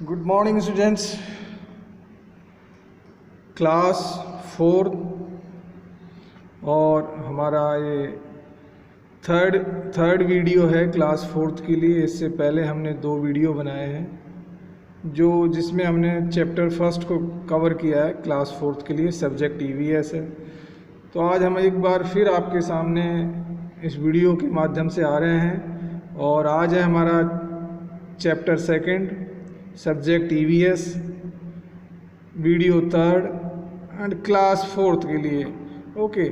Good morning students, class 4 और हमारा ये थर्ड वीडियो है क्लास 4 के लिए। इससे पहले हमने 2 वीडियो बनाए हैं जिसमें हमने चैप्टर फर्स्ट को कवर किया है क्लास 4 के लिए। सब्जेक्ट ईवीएस है। तो आज हम एक बार फिर आपके सामने इस वीडियो के माध्यम से आ रहे हैं और आज है हमारा chapter second, subject EVS, video third and class 4 के लिए। ओके,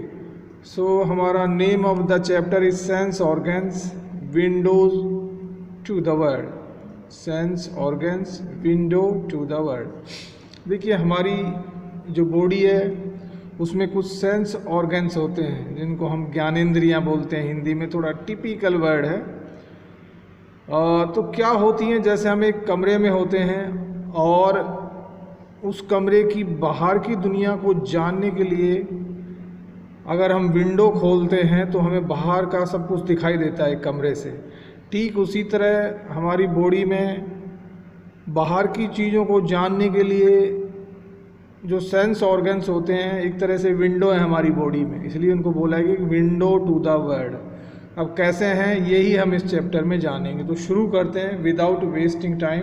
सो हमारा name of the chapter is sense organs windows to the world. Sense organs window to the world. देखिए, हमारी जो बॉडी है उसमें कुछ सेंस ऑर्गन्स होते हैं जिनको हम ज्ञानेंद्रियां बोलते हैं। हिंदी में थोड़ा टिपिकल वर्ड है। तो क्या होती हैं, जैसे हम एक कमरे में होते हैं और उस कमरे की बाहर की दुनिया को जानने के लिए अगर हम विंडो खोलते हैं तो हमें बाहर का सब कुछ दिखाई देता है कमरे से। ठीक उसी तरह हमारी बॉडी में बाहर की चीज़ों को जानने के लिए जो सेंस ऑर्गन्स होते हैं एक तरह से विंडो है हमारी बॉडी में, इसलिए उनको बोला है कि विंडो टू द वर्ल्ड। अब कैसे हैं यही हम इस चैप्टर में जानेंगे। तो शुरू करते हैं without wasting time.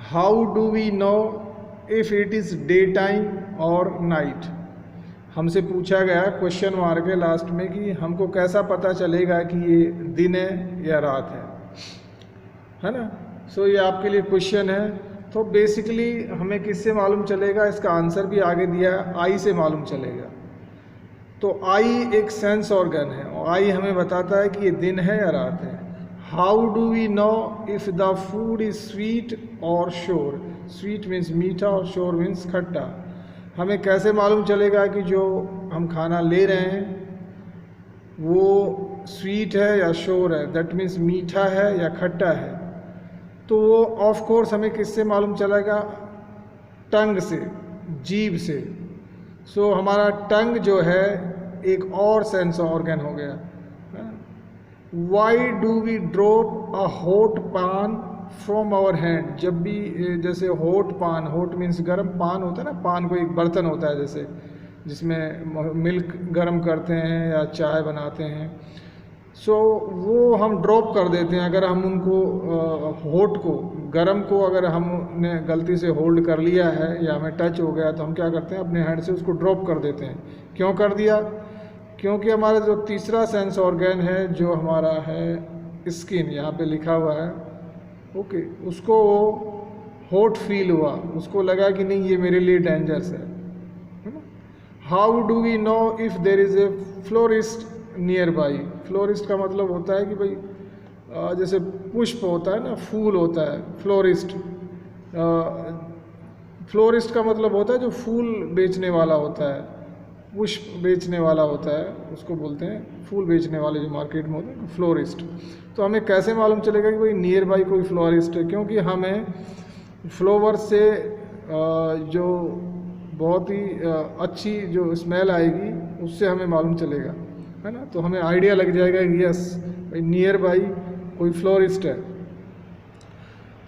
How do we know if it is day time और नाइट। हमसे पूछा गया क्वेश्चन मार्क है लास्ट में कि हमको कैसा पता चलेगा कि ये दिन है या रात है ना। सो ये आपके लिए क्वेश्चन है। तो बेसिकली हमें किससे मालूम चलेगा, इसका आंसर भी आगे दिया है, आई से मालूम चलेगा। तो आई एक सेंस ऑर्गन है और आई हमें बताता है कि ये दिन है या रात है। How do we know if the food is sweet और श्योर। स्वीट मीन्स मीठा और श्योर मीन्स खट्टा। हमें कैसे मालूम चलेगा कि जो हम खाना ले रहे हैं वो स्वीट है या श्योर है, दैट मीन्स मीठा है या खट्टा है। तो वो ऑफ कोर्स हमें किससे मालूम चलेगा, टंग से, जीभ से। सो हमारा टंग जो है एक और सेंस ऑर्गन हो गया। Why do we drop a hot pan from our hand. जब भी जैसे हॉट पान, हॉट मीन्स गर्म, पान होता है ना, पान को एक बर्तन होता है जैसे जिसमें मिल्क गर्म करते हैं या चाय बनाते हैं। सो वो हम ड्रॉप कर देते हैं। अगर हम उनको हॉट को, गर्म को अगर हमने गलती से होल्ड कर लिया है या हमें टच हो गया तो हम क्या करते हैं, अपने हैंड से उसको ड्रॉप कर देते हैं। क्यों कर दिया? क्योंकि हमारा जो तीसरा सेंस ऑर्गन है जो हमारा है स्किन, यहाँ पे लिखा हुआ है, ओके, उसको हॉट फील हुआ, उसको लगा कि नहीं ये मेरे लिए डेंजरस है ना। How do we know if there is a florist nearby. Florist का मतलब होता है कि भाई जैसे पुष्प होता है ना, फूल होता है, फ्लोरिस्ट। फ्लोरिस्ट का मतलब होता है जो फूल बेचने वाला होता है, पुष्प बेचने वाला होता है, उसको बोलते हैं फूल बेचने वाले जो मार्केट में होते हैं, फ्लोरिस्ट। तो हमें कैसे मालूम चलेगा कि भाई नियर बाई कोई फ्लोरिस्ट है? क्योंकि हमें फ्लावर से जो बहुत ही अच्छी जो स्मेल आएगी उससे हमें मालूम चलेगा, है ना। तो हमें आइडिया लग जाएगा कि यस भाई नियर बाई कोई फ्लोरिस्ट है।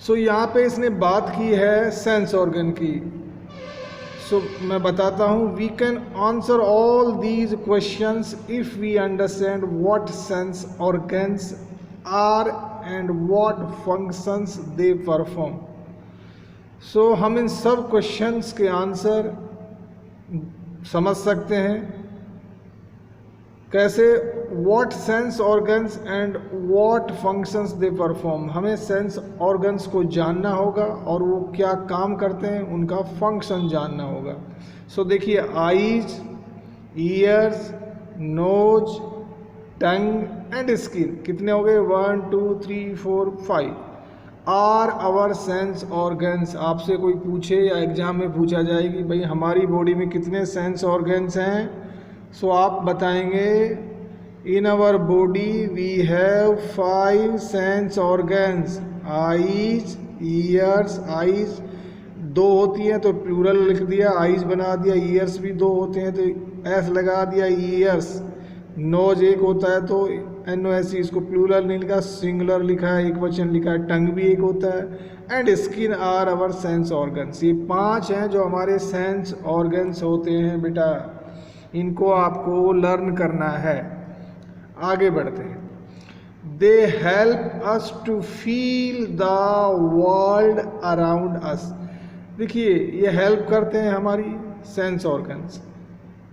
सो यहाँ पे इसने बात की है सेंस ऑर्गन की। सो मैं बताता हूँ, we can answer all these questions if we understand what sense organs are and what functions they perform. So हम इन सब क्वेश्चंस के आंसर समझ सकते हैं। कैसे? What sense organs and what functions they perform. हमें सेंस ऑर्गन्स को जानना होगा और वो क्या काम करते हैं, उनका फंक्शन जानना होगा। सो देखिए, eyes, ears, nose, tongue and skin, कितने हो गए? 1 2 3 4 5 आर आवर सेंस ऑर्गन्स। आपसे कोई पूछे या एग्जाम में पूछा जाए कि भाई हमारी बॉडी में कितने सेंस ऑर्गन्स हैं, सो आप बताएंगे in our body we have 5 sense organs. Eyes, ears, eyes 2 होती हैं तो प्लूरल लिख दिया, आईज बना दिया। ईयर्स भी 2 होते हैं तो एस लगा दिया, ईयर्स। नोज 1 होता है तो NOSE, इसको प्लूरल नहीं लिखा, सिंगुलर लिखा है, एक वचन लिखा है, टंग भी एक होता है। And skin are our sense organs, ये 5 हैं जो हमारे सेंस ऑर्गन्स होते हैं बेटा, इनको आपको लर्न करना है। आगे बढ़ते हैं। They help us to feel the world around us. देखिए ये हेल्प करते हैं हमारी sense organs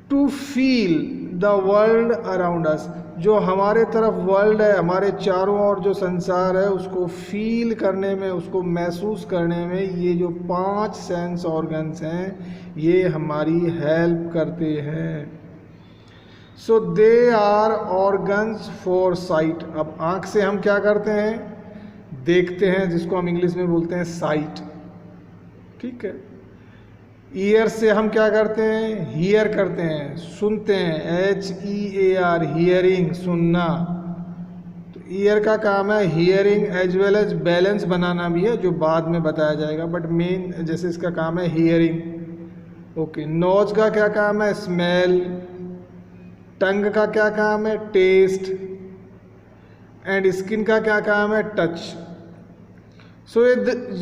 to feel the world around us, जो हमारे तरफ वर्ल्ड है, हमारे चारों ओर जो संसार है, उसको फील करने में, उसको महसूस करने में ये जो 5 सेंस ऑर्गन्स हैं ये हमारी हेल्प करते हैं। So they are organs for sight. अब आँख से हम क्या करते हैं, देखते हैं, जिसको हम इंग्लिश में बोलते हैं साइट, ठीक है। ईयर से हम क्या करते हैं, हियर करते हैं, सुनते हैं, HEAR, हियरिंग, सुनना। तो ईयर का काम है hearing as well as balance बनाना भी है, जो बाद में बताया जाएगा, बट मेन जैसे इसका काम है हियरिंग। ओके, नोज का क्या काम है, स्मेल। टंग का क्या काम है, टेस्ट। एंड स्किन का क्या काम है, टच। सो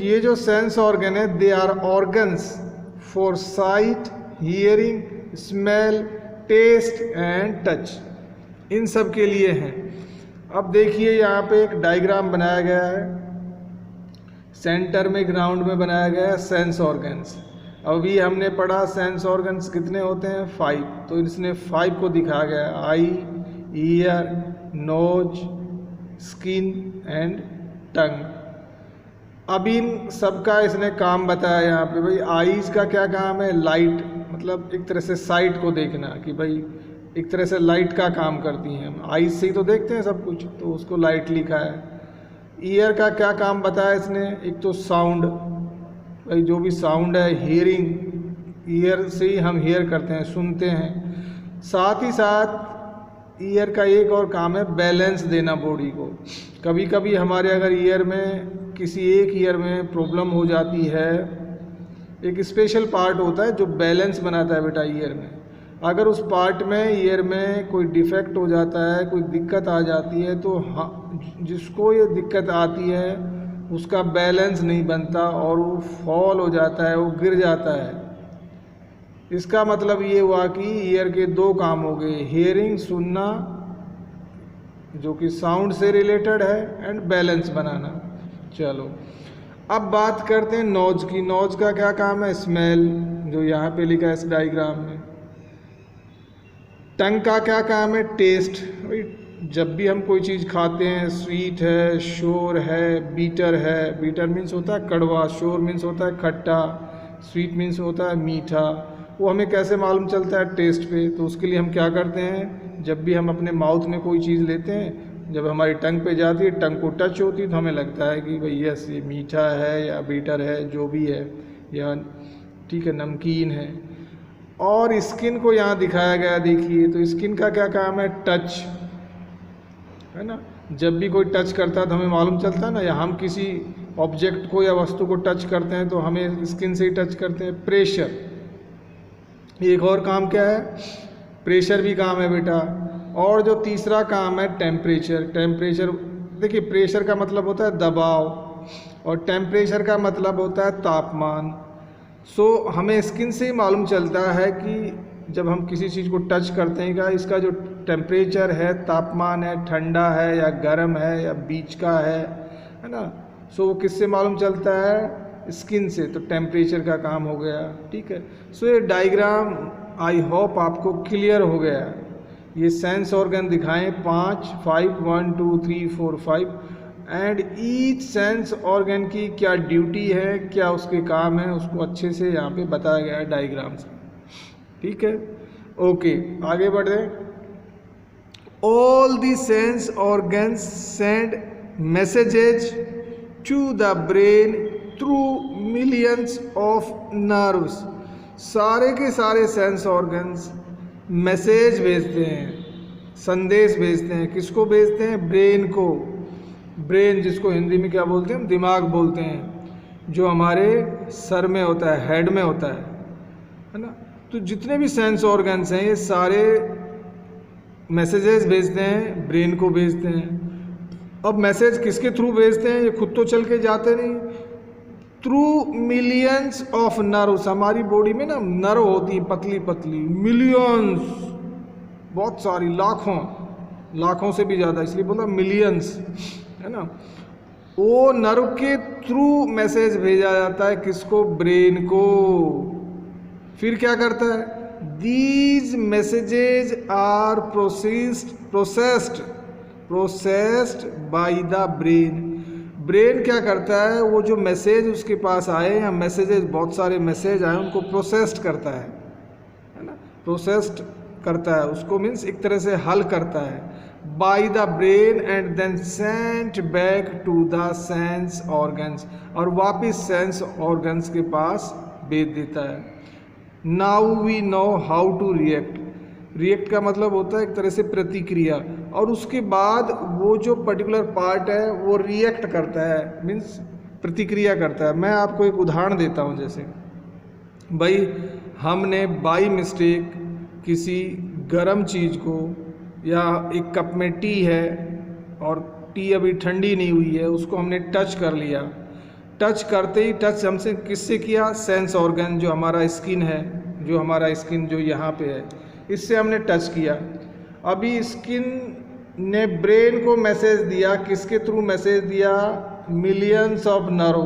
ये जो सेंस ऑर्गन है, they are organs for sight, hearing, smell, taste and touch, इन सब के लिए हैं। अब देखिए यहाँ पे एक डायग्राम बनाया गया है, सेंटर में ग्राउंड में बनाया गया है सेंस ऑर्गन्स। अभी हमने पढ़ा सेंस ऑर्गन्स कितने होते हैं, 5, तो इसने 5 को दिखाया गया है, eye, ear, nose, skin and tongue. अब इन सबका इसने काम बताया यहाँ पे, भाई आईज का क्या काम है, लाइट, मतलब एक तरह से साइट को देखना, कि भाई एक तरह से लाइट का काम करती हैं, हम आईज से ही तो देखते हैं सब कुछ, तो उसको लाइट लिखा है। ईयर का क्या काम बताया इसने, एक तो साउंड, भाई जो भी साउंड है, हियरिंग, ईयर से ही हम हियर करते हैं, सुनते हैं। साथ ही साथ ईयर का एक और काम है बैलेंस देना बॉडी को। कभी कभी हमारे अगर ईयर में, किसी एक ईयर में प्रॉब्लम हो जाती है, एक स्पेशल पार्ट होता है जो बैलेंस बनाता है बेटा ईयर में, अगर उस पार्ट में, ईयर में कोई डिफेक्ट हो जाता है, कोई दिक्कत आ जाती है, तो जिसको ये दिक्कत आती है उसका बैलेंस नहीं बनता और वो फॉल हो जाता है, वो गिर जाता है। इसका मतलब ये हुआ कि ईयर के 2 काम हो गए, हियरिंग, सुनना, जो कि साउंड से रिलेटेड है, एंड बैलेंस बनाना। चलो अब बात करते हैं नोज की। नोज का क्या काम है, स्मेल, जो यहाँ पे लिखा है इस डायग्राम में। टंग का क्या काम है, टेस्ट। भाई जब भी हम कोई चीज़ खाते हैं, स्वीट है, शोर है, बीटर है, बीटर मीन्स होता है कड़वा, शोर मीन्स होता है खट्टा, स्वीट मीन्स होता है मीठा, वो हमें कैसे मालूम चलता है, टेस्ट पे। तो उसके लिए हम क्या करते हैं, जब भी हम अपने माउथ में कोई चीज़ लेते हैं, जब हमारी टंग पे जाती है, टंग को टच होती है, तो हमें लगता है कि भाई यस ये मीठा है या बीटर है, जो भी है, या ठीक है नमकीन है। और स्किन को यहाँ दिखाया गया, देखिए, तो स्किन का क्या काम है, टच, है ना। जब भी कोई टच करता है तो हमें मालूम चलता है ना, या हम किसी ऑब्जेक्ट को या वस्तु को टच करते हैं तो हमें स्किन से ही टच करते हैं। प्रेशर, एक और काम क्या है, प्रेशर भी काम है बेटा। और जो तीसरा काम है टेम्परेचर। टेम्परेचर देखिए, प्रेशर का मतलब होता है दबाव और टेम्परेचर का मतलब होता है तापमान। सो हमें स्किन से ही मालूम चलता है कि जब हम किसी चीज़ को टच करते हैं, इसका जो टेम्परेचर है, तापमान है, ठंडा है या गर्म है या बीच का है ना। सो वो किससे मालूम चलता है, स्किन से। तो टेम्परेचर का काम हो गया, ठीक है। सो ये डायग्राम आई होप आपको क्लियर हो गया। ये सेंस ऑर्गन दिखाएं 5, 1 2 3 4 5, एंड ईच सेंस ऑर्गन की क्या ड्यूटी है, क्या उसके काम है, उसको अच्छे से यहाँ पे बताया गया है डायग्राम से, ठीक है। ओके, आगे बढ़े। All the sense organs send messages to the brain through millions of nerves. सारे के सारे सेंस ऑर्गन्स मैसेज भेजते हैं, संदेश भेजते हैं। किसको भेजते हैं, ब्रेन को। ब्रेन जिसको हिंदी में क्या बोलते हैं, दिमाग बोलते हैं, जो हमारे सर में होता है, हेड में होता है ना। तो जितने भी सेंस ऑर्गन्स हैं ये सारे मैसेजेस भेजते हैं, ब्रेन को भेजते हैं। अब मैसेज किसके थ्रू भेजते हैं, ये खुद तो चल के जाते नहीं, थ्रू मिलियंस ऑफ नर्व्स। हमारी बॉडी में ना नर्व होती है पतली पतली, मिलियंस, बहुत सारी, लाखों, लाखों से भी ज़्यादा, इसलिए बोला मिलियंस, है ना। वो नर्व के थ्रू मैसेज भेजा जाता है किसको, ब्रेन को। फिर क्या करता है, these messages are processed by the brain. Brain क्या करता है, वो जो मैसेज उसके पास आए या मैसेजेस, बहुत सारे मैसेज आए, उनको प्रोसेस्ड करता है ना, प्रोसेस्ड करता है उसको, मीन्स एक तरह से हल करता है, by the brain and then sent back to the sense organs, और वापस सेंस ऑर्गन्स के पास भेज देता है। Now we know how to react. React का मतलब होता है एक तरह से प्रतिक्रिया, और उसके बाद वो जो पर्टिकुलर पार्ट है वो रिएक्ट करता है, मीन्स प्रतिक्रिया करता है। मैं आपको एक उदाहरण देता हूँ, जैसे भाई हमने बाई मिस्टेक किसी गर्म चीज़ को, या एक कप में टी है और टी अभी ठंडी नहीं हुई है, उसको हमने टच कर लिया। टच करते ही, टच हमसे किससे किया, सेंस ऑर्गन, जो हमारा स्किन है, जो हमारा स्किन जो यहाँ पे है, इससे हमने टच किया। अभी स्किन ने ब्रेन को मैसेज दिया, किसके थ्रू मैसेज दिया, मिलियंस ऑफ नर्व।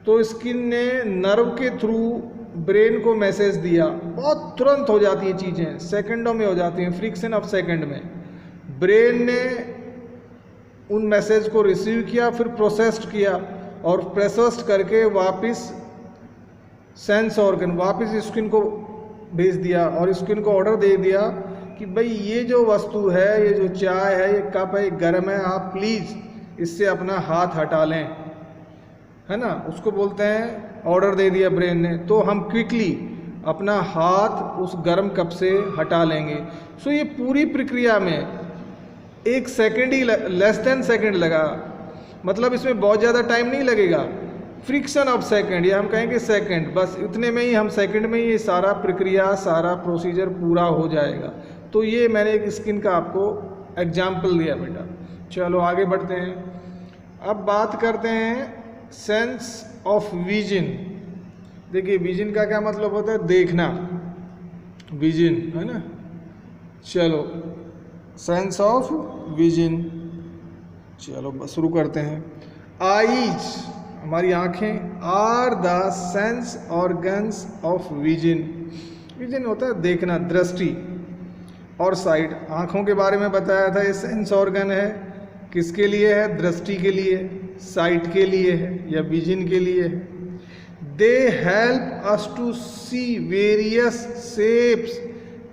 तो स्किन ने नर्व के थ्रू ब्रेन को मैसेज दिया, बहुत तुरंत हो जाती है चीज़ें, सेकंडों में हो जाती हैं, फ्रिक्शन ऑफ सेकंड में। ब्रेन ने उन मैसेज को रिसीव किया, फिर प्रोसेस्ड किया, और प्रोसेस्ड करके वापस सेंस ऑर्गन, वापस स्किन को भेज दिया, और स्किन को ऑर्डर दे दिया कि भाई ये जो वस्तु है, ये जो चाय है, ये कप है, ये गर्म है, आप प्लीज़ इससे अपना हाथ हटा लें, है ना। उसको बोलते हैं, ऑर्डर दे दिया ब्रेन ने, तो हम क्विकली अपना हाथ उस गर्म कप से हटा लेंगे। सो ये पूरी प्रक्रिया में 1 सेकेंड ही, लेस देन सेकेंड लगा, मतलब इसमें बहुत ज़्यादा टाइम नहीं लगेगा, फ्रिक्शन ऑफ सेकेंड, या हम कहेंगे सेकेंड, बस इतने में ही, हम सेकेंड में ही ये सारा प्रक्रिया, सारा प्रोसीजर पूरा हो जाएगा। तो ये मैंने एक स्किन का आपको एग्जाम्पल दिया बेटा। चलो आगे बढ़ते हैं। अब बात करते हैं सेंस ऑफ विजन। देखिए विजन का क्या मतलब होता है, देखना, विजन, है ना। चलो सेंस ऑफ विजन, चलो बस शुरू करते हैं। आईज, हमारी आँखें, are the sense organs of vision. Vision होता है देखना, दृष्टि, और साइट, आँखों के बारे में बताया था, ये सेंस ऑर्गन है, किसके लिए है, दृष्टि के लिए, साइट के लिए है, या विजन के लिए है। They help us to see various shapes,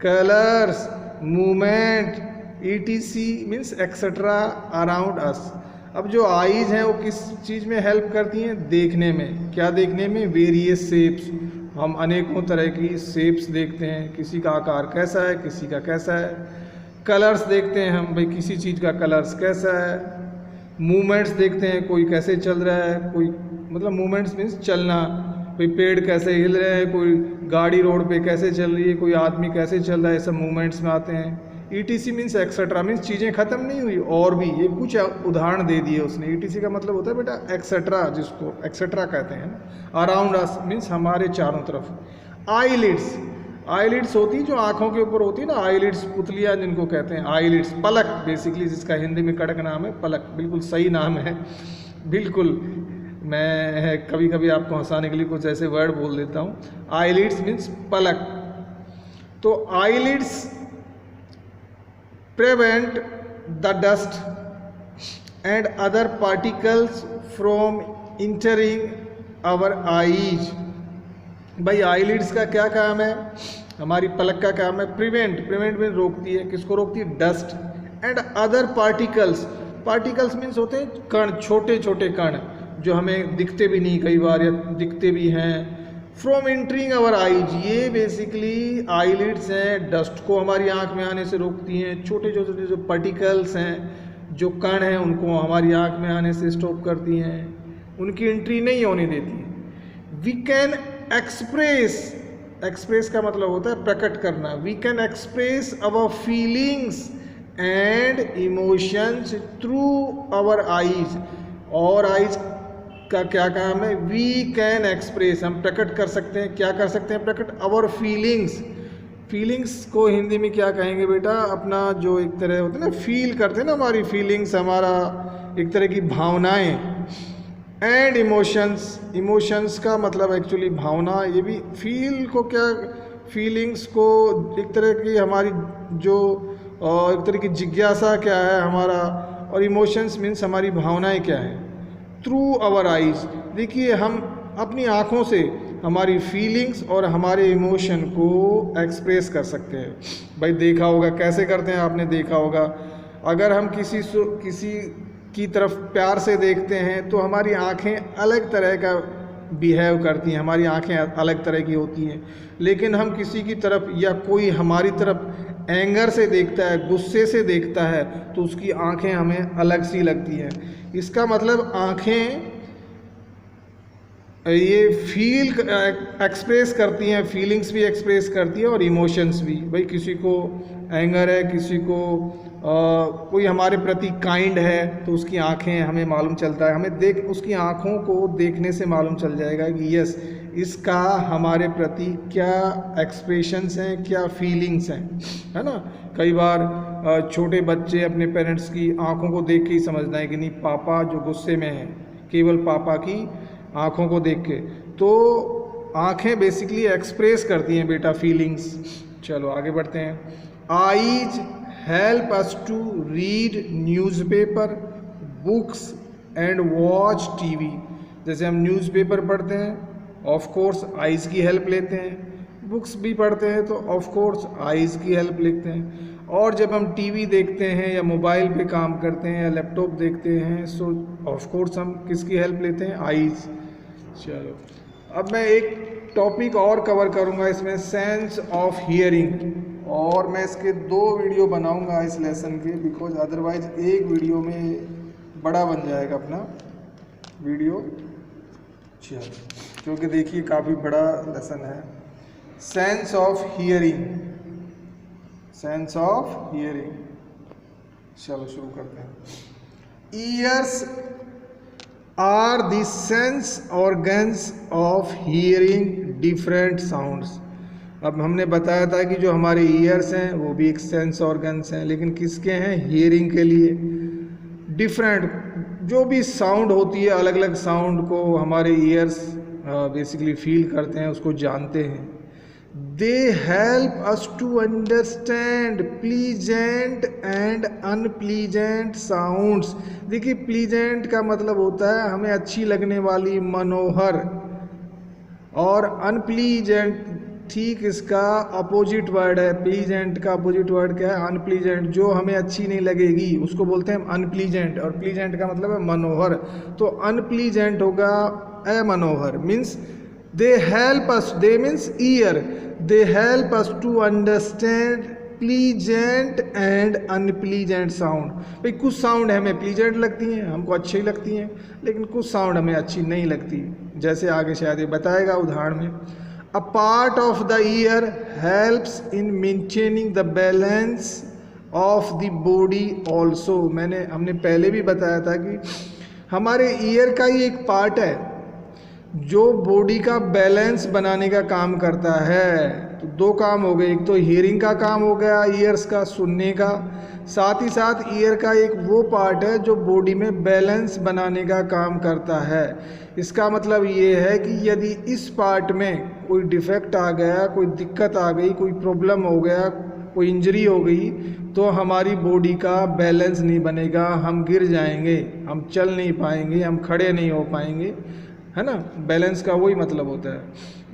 colours, movement, ETC means etcetera around us. अब जो आईज हैं वो किस चीज़ में हेल्प करती हैं, देखने में। क्या देखने में, वेरियस शेप्स, हम अनेकों तरह की शेप्स देखते हैं, किसी का आकार कैसा है, किसी का कैसा है। कलर्स देखते हैं हम, भाई किसी चीज़ का कलर्स कैसा है। मूवमेंट्स देखते हैं, कोई कैसे चल रहा है, कोई मतलब मूवमेंट्स मीन्स चलना, कोई पेड़ कैसे हिल रहे हैं, कोई गाड़ी रोड पे कैसे चल रही है, कोई आदमी कैसे चल रहा है, ये सब मूवमेंट्स में आते हैं। ETC मीन्स एक्सेट्रा, मीन्स चीज़ें ख़त्म नहीं हुई, और भी, ये कुछ उदाहरण दे दिए उसने। ETC का मतलब होता है बेटा एक्सेट्रा, जिसको एक्सेट्रा कहते हैं ना। अराउंड अस मीन्स हमारे चारों तरफ। आईलिड्स, आईलिड्स होती जो आँखों के ऊपर होती है ना, आईलिड्स, पुतलियाँ जिनको कहते हैं, आईलिड्स, पलक बेसिकली, जिसका हिंदी में कड़क नाम है पलक, बिल्कुल सही नाम है, बिल्कुल। मैं कभी कभी आपको हंसाने के लिए कुछ ऐसे वर्ड बोल देता हूँ। आईलिड्स मीन्स पलक। तो eyelids prevent the dust and other particles from entering our eyes। भाई आईलिड्स का क्या काम है, हमारी पलक का काम है प्रिवेंट, प्रिवेंट में रोकती है, किसको रोकती है, dust and other particles. Particles means होते हैं कण, छोटे छोटे कण, जो हमें दिखते भी नहीं कई बार, या दिखते भी हैं, फ्रॉम एंट्रिंग आवर आईज। ये बेसिकली आईलिड्स हैं, डस्ट को हमारी आंख में आने से रोकती हैं। छोटे छोटे जो पार्टिकल्स हैं, जो कण हैं, उनको हमारी आंख में आने से स्टॉप करती हैं, उनकी एंट्री नहीं होने देती। वी कैन एक्सप्रेस एक्सप्रेस का मतलब होता है प्रकट करना। We can express our feelings and emotions through our eyes. और आईज का क्या काम है? वी कैन एक्सप्रेस, हम प्रकट कर सकते हैं। क्या कर सकते हैं प्रकट? Our feelings. फीलिंग्स को हिंदी में क्या कहेंगे बेटा? अपना जो एक तरह होता है ना, फील करते हैं ना, हमारी फीलिंग्स, हमारा एक तरह की भावनाएं। एंड इमोशंस, इमोशंस का मतलब एक्चुअली भावना, ये भी फील को क्या, फीलिंग्स को एक तरह की हमारी जो एक तरह की जिज्ञासा क्या है हमारा, और इमोशंस मीन्स हमारी भावनाएं क्या है। थ्रू आवर आइज, देखिए हम अपनी आँखों से हमारी फीलिंग्स और हमारे इमोशन को एक्सप्रेस कर सकते हैं। भाई देखा होगा कैसे करते हैं, आपने देखा होगा, अगर हम किसी की तरफ प्यार से देखते हैं तो हमारी आंखें अलग तरह का बिहेव करती हैं, हमारी आंखें अलग तरह की होती हैं। लेकिन हम किसी की तरफ या कोई हमारी तरफ एंगर से देखता है, गुस्से से देखता है, तो उसकी आंखें हमें अलग सी लगती हैं। इसका मतलब आंखें ये फील एक्सप्रेस करती हैं, फीलिंग्स भी एक्सप्रेस करती है और इमोशंस भी। भाई किसी को एंगर है, किसी को कोई हमारे प्रति काइंड है, तो उसकी आंखें हमें मालूम चलता है, हमें उसकी आंखों को देखने से मालूम चल जाएगा कि यस, इसका हमारे प्रति क्या एक्सप्रेशंस हैं, क्या फीलिंग्स हैं, है ना। कई बार छोटे बच्चे अपने पेरेंट्स की आंखों को देख के ही समझते हैं कि नहीं पापा जो गुस्से में है, केवल पापा की आँखों को देख के। तो आँखें बेसिकली एक्सप्रेस करती हैं बेटा फीलिंग्स। चलो आगे बढ़ते हैं। Eyes help us to read newspaper, books and watch TV. जैसे हम न्यूज़पेपर पढ़ते हैं, ऑफ कोर्स आईज की हेल्प लेते हैं। बुक्स भी पढ़ते हैं तो ऑफ कोर्स आईज की हेल्प लेते हैं। और जब हम टीवी देखते हैं या मोबाइल पे काम करते हैं या लैपटॉप देखते हैं, सो ऑफ कोर्स हम किसकी हेल्प लेते हैं? आईज। चलो अब मैं एक टॉपिक और कवर करूंगा इसमें, सेंस ऑफ हियरिंग, और मैं इसके 2 वीडियो बनाऊंगा इस लेसन के, बिकॉज अदरवाइज एक वीडियो में बड़ा बन जाएगा अपना वीडियो। चलो क्योंकि देखिए काफ़ी बड़ा लेसन है। Sense of hearing, sense of hearing. चलो शुरू करते हैं। Ears are the sense organs of hearing different sounds. अब हमने बताया था कि जो हमारे ईयर्स हैं वो भी एक सेंस ऑर्गन्स हैं, लेकिन किसके हैं? हियरिंग के लिए। डिफरेंट जो भी साउंड होती है, अलग अलग साउंड को हमारे ईयर्स बेसिकली फील करते हैं, उसको जानते हैं। They help us to understand pleasant and unpleasant sounds. देखिए प्लीजेंट का मतलब होता है हमें अच्छी लगने वाली, मनोहर, और अनप्लीजेंट ठीक इसका अपोजिट वर्ड है। प्लीजेंट का अपोजिट वर्ड क्या है? अनप्लीजेंट। जो हमें अच्छी नहीं लगेगी उसको बोलते हैं अनप्लीजेंट, और प्लीजेंट का मतलब है मनोहर। तो अनप्लीजेंट होगा अमनोहर। Means they help us, they means ear, they help us to understand pleasant and unpleasant sound. भाई कुछ साउंड हमें प्लीजेंट लगती हैं, हमको अच्छी लगती हैं, लेकिन कुछ साउंड हमें अच्छी नहीं लगती, जैसे आगे शायद ये बताएगा उदाहरण में। A part of the ear helps in maintaining the balance of the body also। हमने पहले भी बताया था कि हमारे ईयर का ही एक पार्ट है जो बॉडी का बैलेंस बनाने का काम करता है। तो 2 काम हो गए, एक तो हियरिंग का काम हो गया ईयर्स का, सुनने का, साथ ही साथ ईयर का एक वो पार्ट है जो बॉडी में बैलेंस बनाने का काम करता है। इसका मतलब ये है कि यदि इस पार्ट में कोई डिफेक्ट आ गया, कोई दिक्कत आ गई, कोई प्रॉब्लम हो गया, कोई इंजरी हो गई, तो हमारी बॉडी का बैलेंस नहीं बनेगा, हम गिर जाएंगे, हम चल नहीं पाएंगे, हम खड़े नहीं हो पाएंगे, है ना। बैलेंस का वही मतलब होता है।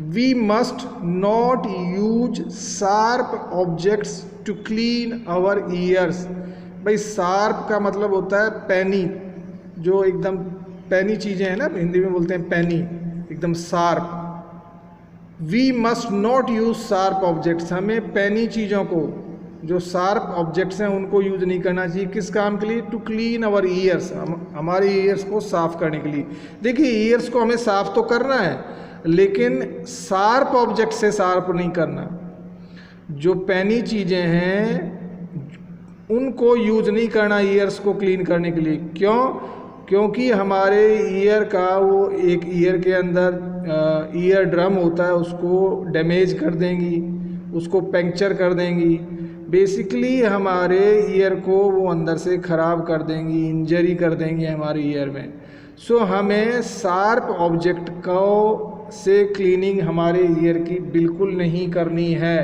We must not use sharp objects to clean our ears. भाई शार्प का मतलब होता है पैनी, जो एकदम पैनी चीज़ें हैं ना, हिंदी में बोलते हैं पैनी, एकदम sharp. We must not use sharp objects, हमें पैनी चीज़ों को, जो शार्प ऑब्जेक्ट्स हैं उनको यूज नहीं करना चाहिए। किस काम के लिए? टू क्लीन आवर ईयर्स, हमारे ईयर्स को साफ करने के लिए। देखिए ईयर्स को हमें साफ तो करना है, लेकिन शार्प ऑब्जेक्ट से शार्प नहीं करना। जो पेनी चीज़ें हैं उनको यूज नहीं करना ईयर्स को क्लीन करने के लिए। क्यों? क्योंकि हमारे ईयर का वो एक ईयर के अंदर ईयर ड्रम होता है, उसको डैमेज कर देंगी, उसको पंक्चर कर देंगी, बेसिकली हमारे ईयर को वो अंदर से ख़राब कर देंगी, इंजरी कर देंगी हमारे ईयर में। सो हमें शार्प ऑब्जेक्ट को से क्लीनिंग हमारे ईयर की बिल्कुल नहीं करनी है,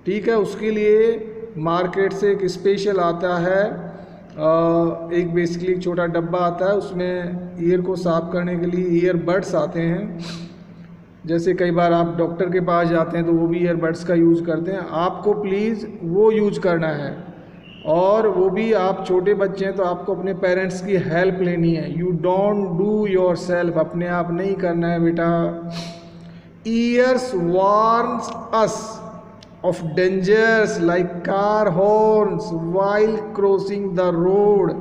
ठीक है। उसके लिए मार्केट से एक स्पेशल आता है, एक बेसिकली छोटा डब्बा आता है, उसमें ईयर को साफ़ करने के लिए ईयर बड्स आते हैं। जैसे कई बार आप डॉक्टर के पास जाते हैं तो वो भी ईयरबड्स का यूज़ करते हैं, आपको प्लीज़ वो यूज़ करना है। और वो भी आप छोटे बच्चे हैं तो आपको अपने पेरेंट्स की हेल्प लेनी है। You don't do your self, अपने आप नहीं करना है बेटा। Years warns us of dangers like car horns while crossing the road.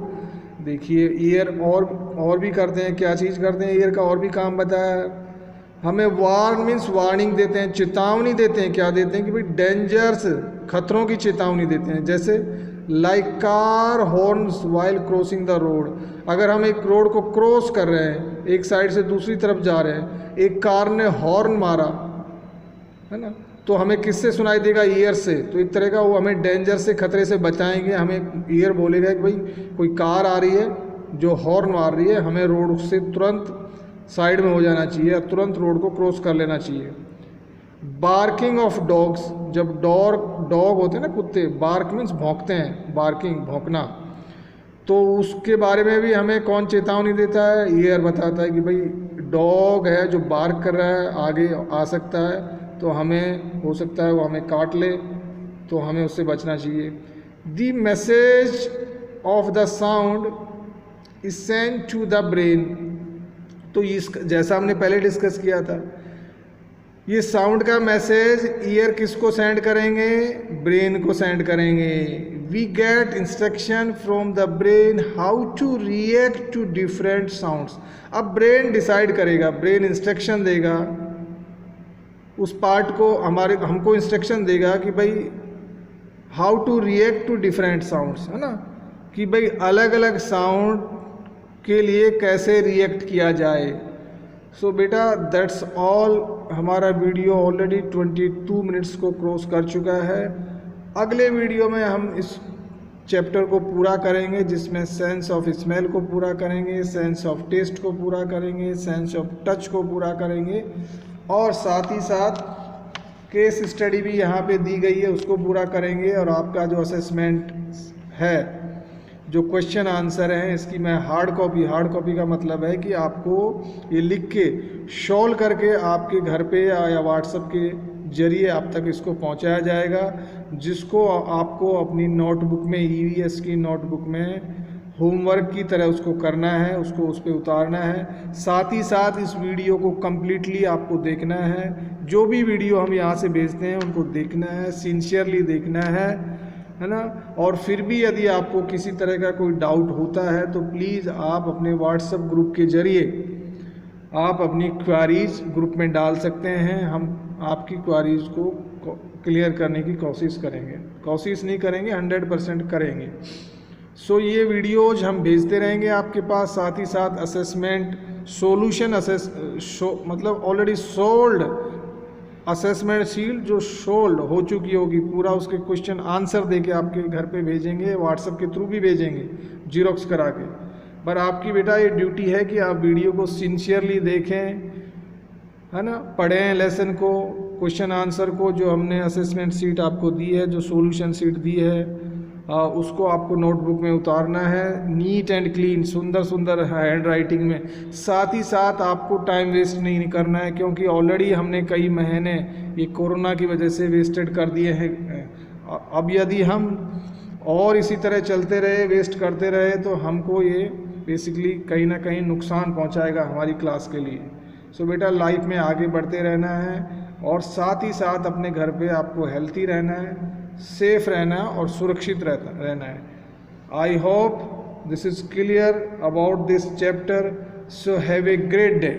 देखिए ईयर और भी करते हैं, क्या चीज़ करते हैं, ईयर का और भी काम बताया। हमें वार्न मीन्स वार्निंग देते हैं, चेतावनी देते हैं। क्या देते हैं कि भाई डेंजर्स, खतरों की चेतावनी देते हैं। जैसे like car horns while crossing the road, अगर हम एक रोड को क्रॉस कर रहे हैं, एक साइड से दूसरी तरफ जा रहे हैं, एक कार ने हॉर्न मारा है ना, तो हमें किससे सुनाई देगा? ईयर से। तो एक तरह का वो हमें डेंजर से, खतरे से बचाएंगे। हमें ईयर बोलेगा कि भाई कोई कार आ रही है जो हॉर्न मार रही है, हमें रोड से तुरंत साइड में हो जाना चाहिए, तुरंत रोड को क्रॉस कर लेना चाहिए। बार्किंग ऑफ डॉग्स, जब डॉग होते हैं ना कुत्ते, बार्क मीन्स भौंकते हैं, बार्किंग भौंकना, तो उसके बारे में भी हमें कौन चेतावनी देता है? ईयर बताता है कि भाई डॉग है जो बार्क कर रहा है, आगे आ सकता है, तो हमें हो सकता है वो हमें काट ले, तो हमें उससे बचना चाहिए। The message of the sound is send to the brain, तो इस जैसा हमने पहले डिस्कस किया था, ये साउंड का मैसेज ईयर किसको सेंड करेंगे? ब्रेन को सेंड करेंगे। We get instruction from the brain how to react to different sounds. अब ब्रेन डिसाइड करेगा, ब्रेन इंस्ट्रक्शन देगा उस पार्ट को, हमको इंस्ट्रक्शन देगा कि भाई how to react to different sounds, है ना, कि भाई अलग अलग साउंड के लिए कैसे रिएक्ट किया जाए। सो बेटा दैट्स ऑल। हमारा वीडियो ऑलरेडी 22 मिनट्स को क्रॉस कर चुका है। अगले वीडियो में हम इस चैप्टर को पूरा करेंगे, जिसमें सेंस ऑफ स्मेल को पूरा करेंगे, सेंस ऑफ टेस्ट को पूरा करेंगे, सेंस ऑफ टच को पूरा करेंगे, और साथ ही साथ केस स्टडी भी यहाँ पे दी गई है, उसको पूरा करेंगे। और आपका जो असेसमेंट है, जो क्वेश्चन आंसर हैं, इसकी मैं हार्ड कॉपी का मतलब है कि आपको ये लिख के शॉल्व करके आपके घर पे या व्हाट्सएप के जरिए आप तक इसको पहुंचाया जाएगा, जिसको आपको अपनी नोटबुक में, EVS की नोटबुक में होमवर्क की तरह उसको करना है, उसको उस पर उतारना है। साथ ही साथ इस वीडियो को कम्प्लीटली आपको देखना है। जो भी वीडियो हम यहाँ से भेजते हैं उनको देखना है, सिंसियरली देखना है ना। और फिर भी यदि आपको किसी तरह का कोई डाउट होता है तो प्लीज़ आप अपने व्हाट्सएप ग्रुप के ज़रिए आप अपनी क्वारीज ग्रुप में डाल सकते हैं। हम आपकी क्वारीज को क्लियर करने की कोशिश करेंगे, कोशिश नहीं करेंगे, 100% करेंगे। सो ये वीडियोज हम भेजते रहेंगे आपके पास। साथ ही साथ असेसमेंट सॉल्यूशन मतलब ऑलरेडी सोल्ड असेसमेंट शीट जो सोल्ड हो चुकी होगी, पूरा उसके क्वेश्चन आंसर देके आपके घर पे भेजेंगे, व्हाट्सएप के थ्रू भी भेजेंगे जीरोक्स करा के। पर आपकी बेटा ये ड्यूटी है कि आप वीडियो को सिंसियरली देखें, है ना, पढ़ें लेसन को, क्वेश्चन आंसर को, जो हमने असेसमेंट शीट आपको दी है, जो सॉल्यूशन शीट दी है, उसको आपको नोटबुक में उतारना है, नीट एंड क्लीन, सुंदर सुंदर हैंड राइटिंग में। साथ ही साथ आपको टाइम वेस्ट नहीं करना है, क्योंकि ऑलरेडी हमने कई महीने ये कोरोना की वजह से वेस्टेड कर दिए हैं। अब यदि हम और इसी तरह चलते रहे, वेस्ट करते रहे, तो हमको ये बेसिकली कहीं ना कहीं नुकसान पहुंचाएगा हमारी क्लास के लिए। सो बेटा लाइफ में आगे बढ़ते रहना है, और साथ ही साथ अपने घर पे आपको हेल्थी रहना है, सेफ रहना और सुरक्षित रहना है। I hope this is clear about this chapter. So have a great day.